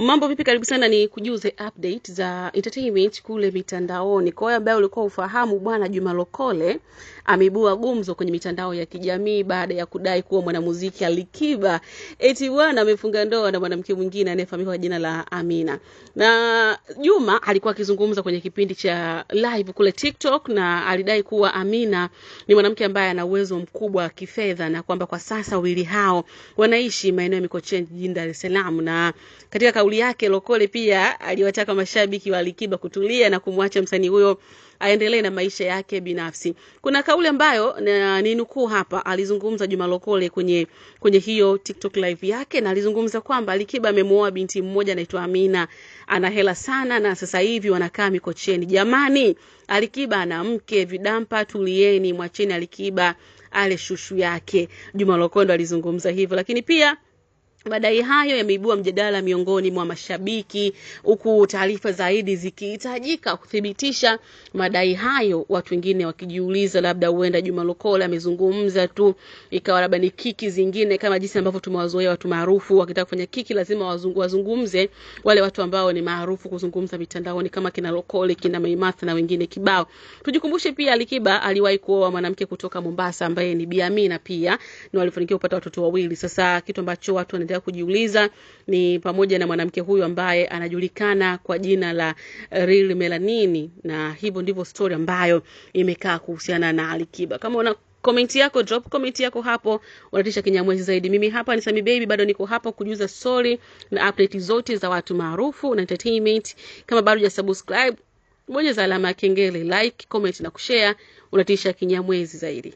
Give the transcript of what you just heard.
Mambo vipi, karibu sana ni kujuze update za entertainment kule mitandaoni. Kwa hiyo ambaye ulikuwa ufahamu, bwana Juma Lokole ameibua gumzo kwenye mitandao ya kijamii baada ya kudai kuwa mwanamuziki Alikiba eti bwana amefunga ndoa na mwanamke mwingine anayefahamika kwa jina la Amina. Na Juma alikuwa akizungumza kwenye kipindi cha live kule TikTok na alidai kuwa Amina ni mwanamke ambaye ana uwezo mkubwa wa kifedha na kwamba kwa sasa wawili hao wanaishi maeneo ya Mikocheni jijini Dar es Salaam. Na katika kauli yake, Lokole pia aliwataka mashabiki wa Alikiba kutulia na kumwacha msanii huyo aendelee na maisha yake binafsi. Kuna kauli ambayo ni nukuu hapa, alizungumza Juma Lokole kwenye hiyo TikTok live yake, na alizungumza kwamba Alikiba amemuoa binti mmoja anaitwa Amina, ana hela sana na sasa hivi wanakaa Mikocheni. Jamani, Alikiba ana mke, vidampa, tulieni, mwacheni Alikiba ale shushu yake. Juma Lokole alizungumza hivyo, lakini pia madai hayo yameibua mjadala miongoni mwa mashabiki, huku taarifa zaidi zikihitajika kuthibitisha madai hayo, watu wengine wakijiuliza labda huenda Juma Lokole amezungumza tu ikawa labda ni kiki zingine, kama jinsi ambavyo tumewazoea watu maarufu wakitaka kufanya kiki lazima wazungumze wale watu ambao ni maarufu kuzungumza mitandaoni, kama kina Lokole, kina Maimartha na wengine kibao. Tujikumbushe pia Alikiba aliwahi kuoa mwanamke kutoka Mombasa ambaye ni Bi Amina pia, na walifanikiwa kupata watoto wawili. Sasa kitu ambacho watu wanaendelea kujiuliza ni pamoja na mwanamke huyu ambaye anajulikana kwa jina la Real Melanini, na hivyo ndivyo story ambayo imekaa kuhusiana na Alikiba. Kama una comment yako, drop comment yako hapo, unatisha kinyamwezi zaidi. Mimi hapa ni Sami Baby, bado niko hapa kujuza story na update zote za watu maarufu na entertainment. Kama bado hujasubscribe, bonyeza alama ya kengele, like, comment na kushare, unatisha kinyamwezi zaidi.